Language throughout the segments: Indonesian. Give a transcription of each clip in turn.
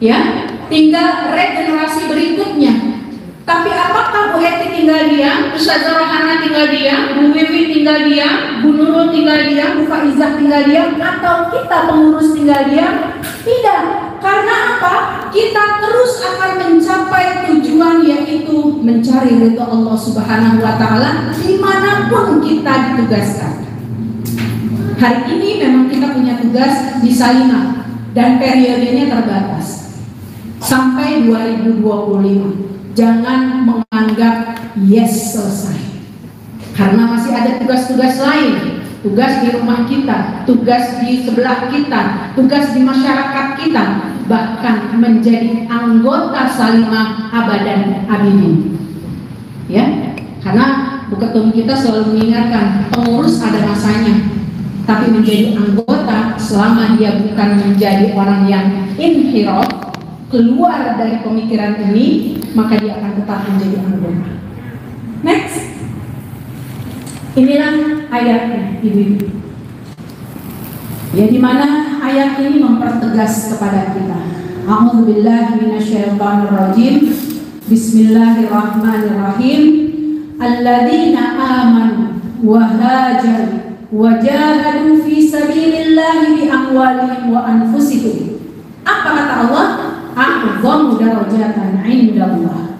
ya, tinggal regenerasi berikutnya. Tapi apakah Bu Eti tinggal diam, Ustazah Rohana tinggal diam, Bu Wiwi tinggal diam, Bu Nurul tinggal diam, Bu Faizah tinggal diam, atau kita pengurus tinggal diam? Tidak. Karena apa? Kita terus akan mencapai tujuan, yaitu mencari ridho Allah Subhanahu wa Ta'ala dimanapun kita ditugaskan. Hari ini memang kita punya tugas di Salimah dan periodenya terbatas sampai 2025. Jangan menganggap yes selesai, karena masih ada tugas-tugas lain. Tugas di rumah kita, tugas di sebelah kita, tugas di masyarakat kita, bahkan menjadi anggota Salimah abadan abidin. Ya, karena Bu Ketum kita selalu mengingatkan, pengurus ada masanya, tapi menjadi anggota selama dia bukan menjadi orang yang inhiraf, keluar dari pemikiran ini, maka dia akan tetap menjadi anggota. Next, inilah ayatnya, ibu-ibu. Ya, di mana ayat ini mempertegas kepada kita. A'udzubillahi minasyaitonirrajim. Bismillahirrahmanirrahim. Alladzina amanu wa hajaru wa jahadu fi sabilillahi bi amwalihim wa anfusihim. Apa kata Allah? A'zamu darajatan 'indallah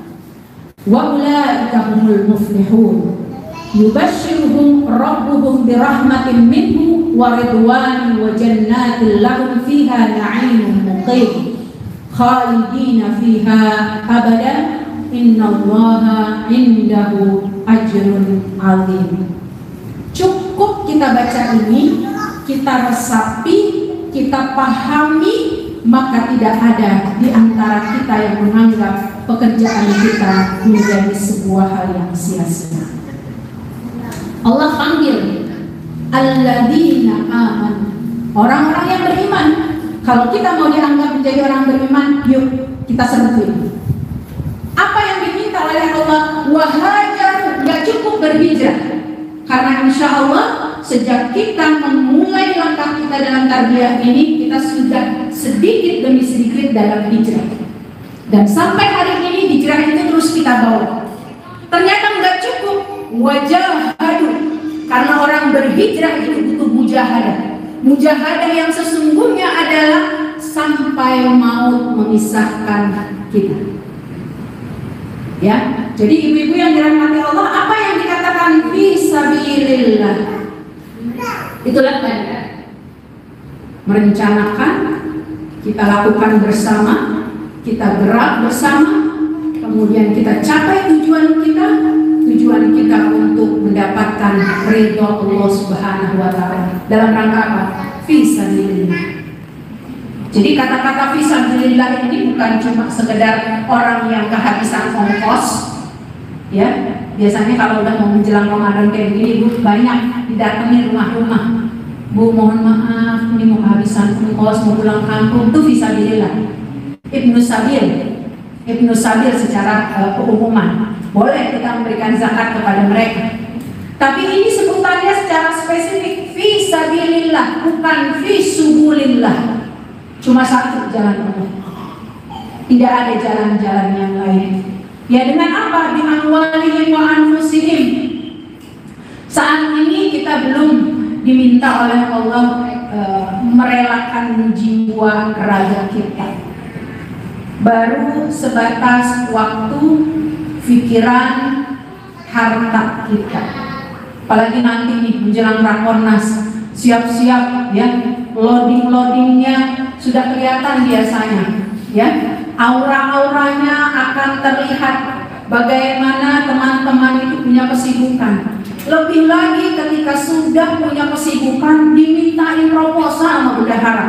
wa ulaika humul muflihun. Yubashshiruhum rabbuhum birahmatin minhu wa ridwanin wa jannatin lahum fiha na'imun muqim khalidina fiha abada innallaha 'indahu ajrun 'azim. Cukup kita baca ini, kita resapi, kita pahami, maka tidak ada di antara kita yang menganggap pekerjaan kita menjadi sebuah hal yang sia-sia. Allah panggil alladzina amanu, orang-orang yang beriman. Kalau kita mau dianggap menjadi orang beriman, yuk kita sebutin. Apa yang diminta oleh Allah? Wahajar, gak cukup berhijrah. Karena insya Allah sejak kita memulai langkah kita dalam tarbiyah ini, kita sudah sedikit demi sedikit dalam hijrah. Dan sampai hari ini hijrah itu terus kita bawa. Ternyata nggak cukup wajahadu, karena orang berhijrah itu butuh mujahadah. Mujahadah yang sesungguhnya adalah sampai maut memisahkan kita. Ya, jadi ibu-ibu yang dirahmati Allah, apa yang dikatakan fisabilillah? Itulah tanda merencanakan, kita lakukan bersama, kita gerak bersama, kemudian kita capai tujuan kita untuk mendapatkan ridho Allah Subhanahu wa Ta'ala. Dalam rangka apa? Fisabilillah. Jadi kata-kata fisabilillah ini bukan cuma sekedar orang yang kehabisan ongkos. Ya, biasanya kalau udah mau menjelang Ramadan kayak gini, Bu, banyak didatangi rumah-rumah. Bu, mohon maaf, ini mau kehabisan ongkos, mau pulang kampung. Itu fisabilillah. Ibnu Sabil secara keumuman. Boleh kita memberikan zakat kepada mereka. Tapi ini sebutannya secara spesifik fisabilillah, bukan fisubulillah. Cuma satu jalan Allah, tidak ada jalan-jalan yang lain. Ya, dengan apa? Bi amwalihim wa anfusihim. Saat ini kita belum diminta oleh Allah merelakan jiwa raga kita. Baru sebatas waktu, pikiran, harta kita. Apalagi nanti nih menjelang Rakornas, siap-siap ya, loading-loadingnya sudah kelihatan biasanya, ya, aura-auranya akan terlihat bagaimana teman-teman itu punya kesibukan. Lebih lagi ketika sudah punya kesibukan dimintain proposal sama bendahara,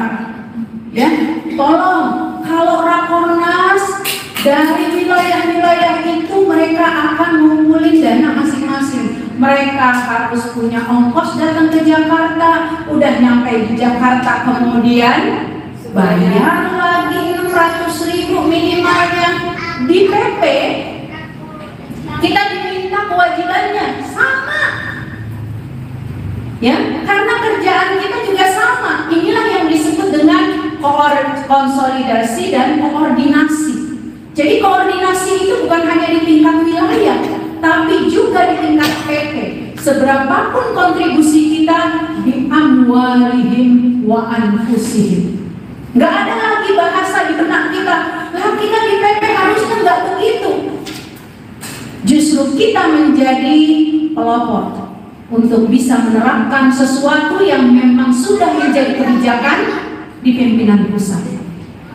ya, tolong kalau Rakornas dari wilayah-wilayah itu mereka akan mengumpulin dana masing-masing. Mereka harus punya ongkos datang ke Jakarta, udah nyampe di Jakarta kemudian bayar lagi 600.000 minimalnya di PP. Kita diminta kewajibannya sama, ya, karena kerjaan kita juga sama. Inilah yang disebut dengan konsolidasi dan koordinasi. koordinasi. Jadi koordinasi itu bukan hanya di tingkat wilayah, tapi juga di tingkat PT. Seberapapun kontribusi kita di amwalihim wa anfusihim. Nggak ada lagi bahasa di benak kita, lah kita di PP harusnya nggak begitu. Justru kita menjadi pelopor untuk bisa menerapkan sesuatu yang memang sudah menjadi kebijakan di pimpinan pusat.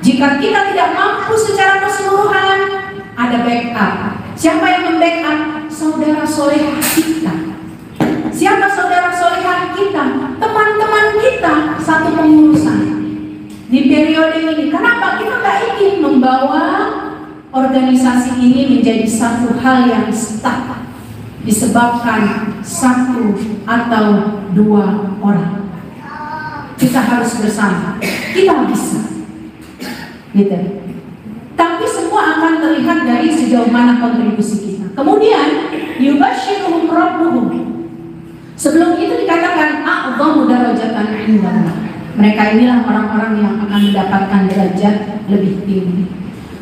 Jika kita tidak mampu secara keseluruhan, ada backup. Siapa yang membackup? Saudara solehah kita. Siapa saudara solehah kita? Teman-teman kita satu pengurusan. Di periode ini, kenapa kita nggak ingin membawa organisasi ini menjadi satu hal yang stuck disebabkan satu atau dua orang? Kita harus bersama, kita bisa, gitu. Tapi semua akan terlihat dari sejauh mana kontribusi kita. Kemudian yubashiruhum rabbuhum. Sebelum itu dikatakan a'dhamu darajatan 'indallah. Mereka inilah orang-orang yang akan mendapatkan derajat lebih tinggi.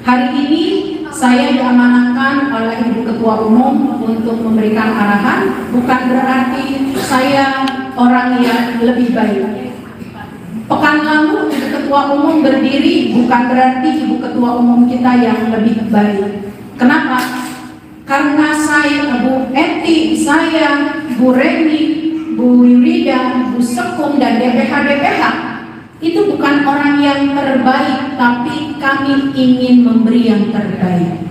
Hari ini saya diamanahkan oleh Ibu Ketua Umum untuk memberikan arahan. Bukan berarti saya orang yang lebih baik. Pekan lalu Ibu Ketua Umum berdiri, bukan berarti Ibu Ketua Umum kita yang lebih baik. Kenapa? Karena saya, Bu Eti, saya, Bu Reni, Bu Yurida, Bu Sekum, dan DPH itu bukan orang yang terbaik, tapi kami ingin memberi yang terbaik.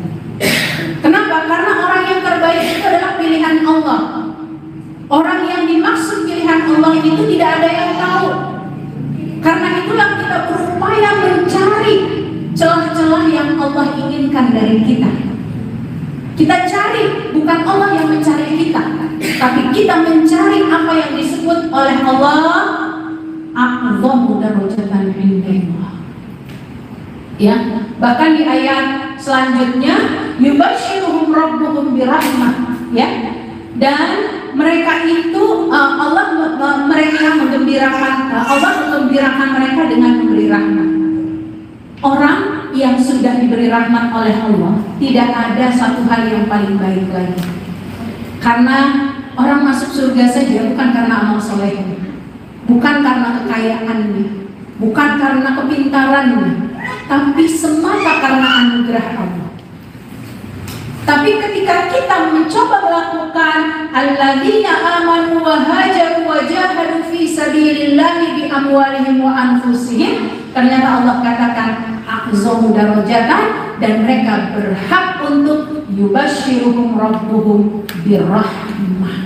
Kenapa? Karena orang yang terbaik itu adalah pilihan Allah. Orang yang dimaksud pilihan Allah itu tidak ada yang tahu. Karena itulah kita berupaya mencari celah-celah yang Allah inginkan dari kita. Kita cari, bukan Allah yang mencari kita, tapi kita mencari apa yang disebut oleh Allah a'dhamu darajatan 'indallah. Ya, bahkan di ayat selanjutnya yubashiruhum rabbuhum birahmah, ya. Dan mereka itu mereka menggembirakan Allah menggembirakan mereka dengan memberi rahmat. Orang yang sudah diberi rahmat oleh Allah, tidak ada satu hal yang paling baik lagi. Karena orang masuk surga saja bukan karena amal soleh, bukan karena kekayaannya, bukan karena kepintarannya, tapi semata karena anugerah Allah. Tapi ketika kita mencoba melakukan alladzina amanu wa hajaru wa jahadu fi sabilillahi bi amwalihim wa anfusihim, ternyata Allah katakan a'dhamu darajatan, dan mereka berhak untuk yubashiruhum rabbuhum birahmah.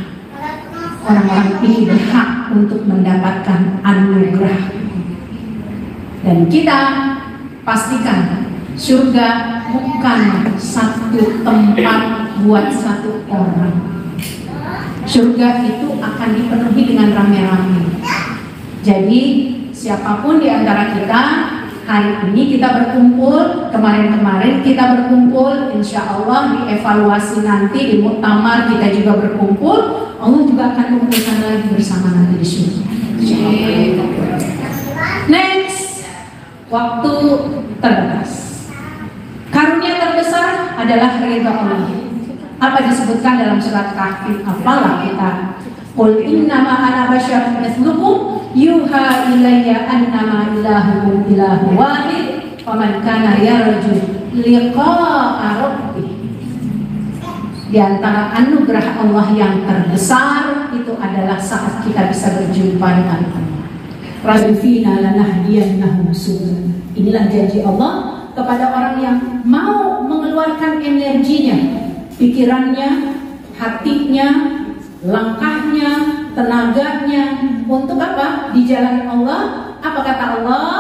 Orang-orang ini berhak untuk mendapatkan anugerah. Dan kita pastikan surga bukan satu tempat buat satu orang. Surga itu akan dipenuhi dengan rame-rame. Jadi siapapun di antara kita, hari ini kita berkumpul, kemarin-kemarin kita berkumpul, insya Allah di evaluasi nanti di muktamar kita juga berkumpul, Allah juga akan kumpulkan lagi bersama nanti di surga. Next, waktu terbatas. Karunia terbesar adalah ridha Allah. Apa disebutkan dalam surat Kahfi? Apalah kita? Qul innama ana basyarun mithlukum yuha ilayya annama ilahukum ilahu wahid faman kana yarju liqa'a rabbih. Di antara anugerah Allah yang terbesar itu adalah saat kita bisa berjumpa dengan Allah. Radufina lanahdiyannahum subul. Inilah janji Allah kepada orang yang mau mengeluarkan energinya, pikirannya, hatinya, langkahnya, tenaganya untuk apa? Di jalan Allah. Apa kata Allah?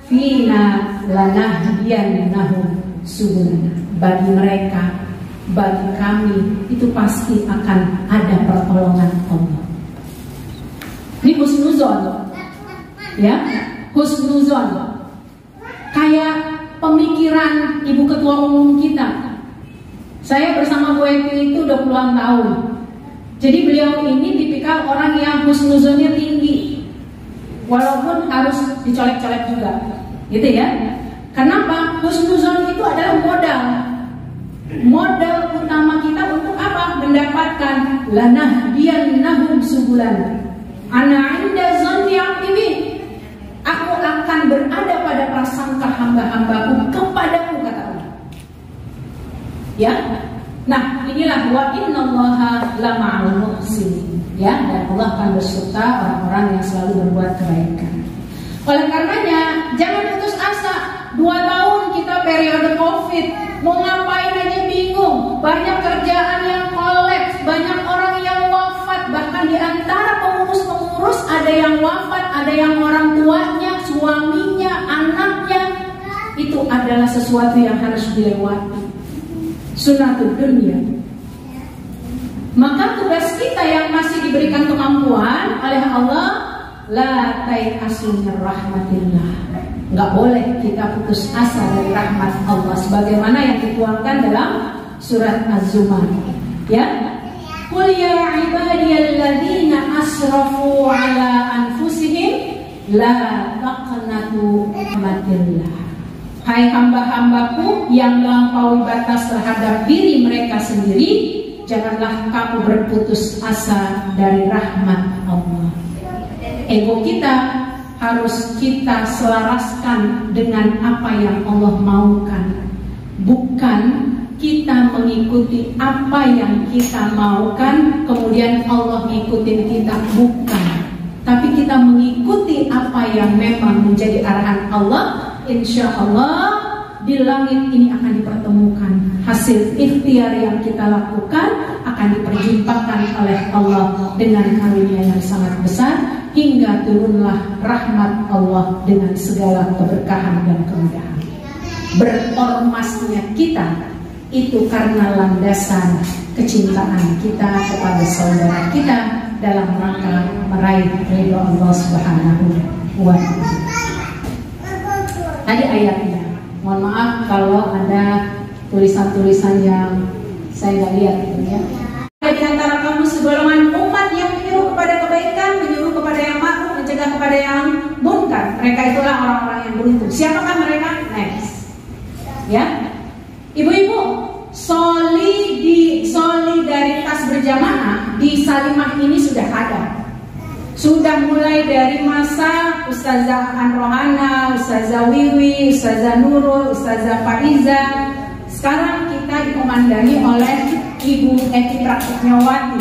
Fina lanahdiyannahum subul. Bagi mereka, bagi kami itu pasti akan ada pertolongan Allah. Ini husnuzon, ya, husnuzon. Kayak pemikiran Ibu Ketua Umum kita. Saya bersama Bu Eti itu 20 tahun. Jadi beliau ini tipikal orang yang husnuzonnya tinggi, walaupun harus dicolek-colek juga, gitu ya. Kenapa? Husnuzon itu adalah modal. Modal utama kita untuk apa? Mendapatkan lanahdiyannahum subulana. Ana 'inda zanni 'abdi. Aku akan berada pada prasangka hamba-hambaku kepadaku, kata Allah. Ya. Nah, inilah wa innallaha lama'al muhsinin. Ya, dan Allah akan berserta orang-orang yang selalu berbuat kebaikan. Oleh karenanya, jangan putus asa. 2 tahun kita periode Covid, mau ngapain aja bingung. Banyak kerjaan yang kolaps, banyak orang yang wafat. Bahkan di antara pengurus-pengurus ada yang wafat, ada yang orang tuanya, suaminya, anaknya. Itu adalah sesuatu yang harus dilewati. Sunnatul dunia. Maka tugas kita yang masih diberikan kemampuan oleh Allah, la tai'asu min rahmatillah. Enggak boleh kita putus asa dari rahmat Allah, sebagaimana yang dituangkan dalam surat Az-Zumar. Ya. Qul ya ibadiyalladzina asrafu ala anfusihim la taqnatu rahmatillah. Hai hamba-hambaku yang melampaui batas terhadap diri mereka sendiri, janganlah kamu berputus asa dari rahmat Allah. Ego kita harus kita selaraskan dengan apa yang Allah maukan. Bukan kita mengikuti apa yang kita maukan, kemudian Allah ngikutin kita. Bukan. Tapi kita mengikuti apa yang memang menjadi arahan Allah. Insya Allah di langit ini akan dipertemukan. Hasil ikhtiar yang kita lakukan akan diperjumpakan oleh Allah dengan karunia yang sangat besar, hingga turunlah rahmat Allah dengan segala keberkahan dan kemudahan. Berormasnya kita itu karena landasan kecintaan kita kepada saudara kita dalam rangka meraih ridho Allah Subhanahu wa Ta'ala. Tadi ayatnya, mohon maaf kalau ada tulisan-tulisan yang saya nggak lihat gitu ya. Ada di antara kamu segolongan umat yang menyuruh kepada kebaikan, menyuruh kepada yang ma'ruf, mencegah kepada yang munkar. Mereka itulah orang-orang yang beruntung. Siapakah mereka? Next. Ya, ibu-ibu, solidaritas berjamaah di Salimah ini sudah ada. Sudah mulai dari masa Ustazah Anrohana, Ustazah Wiwi, Ustazah Nurul, Ustazah Faiza. Sekarang kita dikomandani oleh Ibu Eti Praktiknyawati.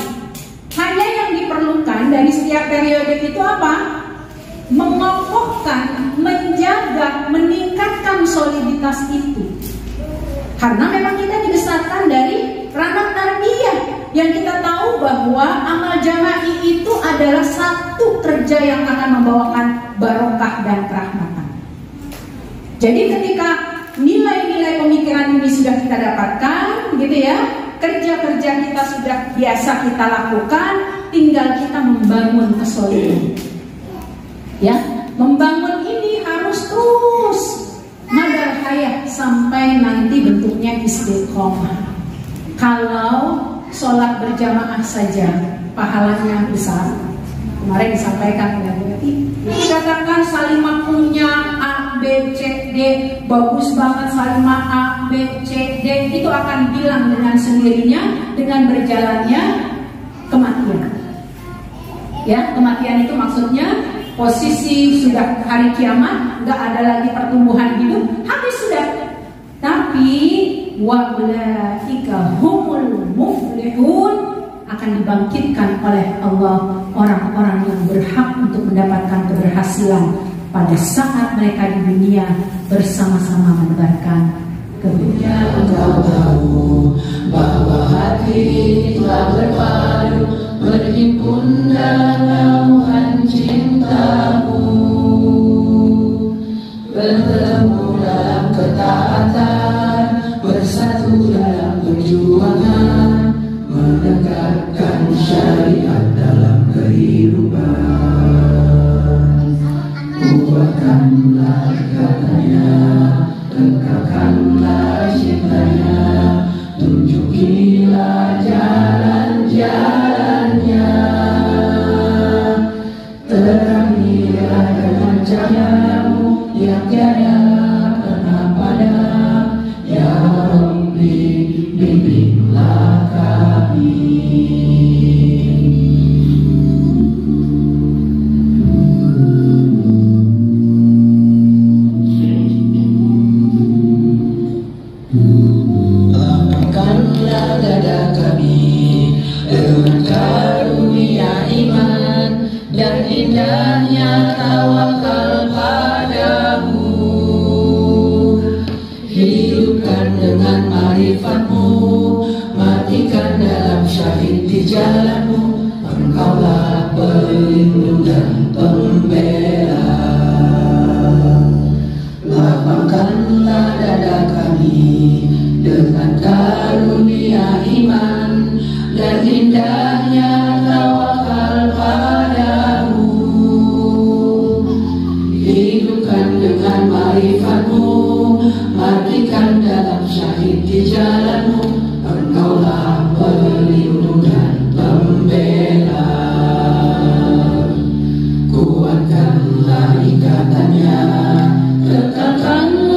Hanya yang diperlukan dari setiap periode itu apa? Mengokohkan, menjaga, meningkatkan soliditas itu. Karena memang kita dibesarkan dari ranah tarbiyah, yang kita tahu bahwa amal jama'i itu adalah satu kerja yang akan membawakan barokah dan kerahmatan. Jadi ketika nilai-nilai pemikiran ini sudah kita dapatkan, gitu ya, kerja-kerja kita sudah biasa kita lakukan, tinggal kita membangun kesolidan. Ya, membangun ini harus terus madar hayat sampai nanti bentuknya istiqomah. Kalau sholat berjamaah saja pahalanya besar. Kemarin disampaikan oleh Bu Eti, dikatakan Salimah punya A, B, C, D, bagus banget Salimah A, B, C, D, itu akan hilang dengan sendirinya dengan berjalannya kematian. Ya, kematian itu maksudnya posisi sudah hari kiamat, nggak ada lagi pertumbuhan hidup, habis sudah. Tapi wa ulaika humul muflihun, akan dibangkitkan oleh Allah orang-orang yang berhak untuk mendapatkan keberhasilan pada saat mereka di dunia bersama-sama menebarkan kebenaran. Engkau tahu bahwa hati telah berpadu berhimpun dalam naungan cintamu, bertemu dalam ketaatan, bersatu dalam perjuangan, menegakkan syariat dalam kehidupan. Kuatkanlah katanya, tegakkanlah cintanya, tunjukilah jalan-jalannya, terangilah dengan cahayamu yang tiada pernah kekhalifatmu, matikan dalam syahid di jalanmu. Engkaulah pelindung dan pembela. Kuatkanlah ikatannya, tekankan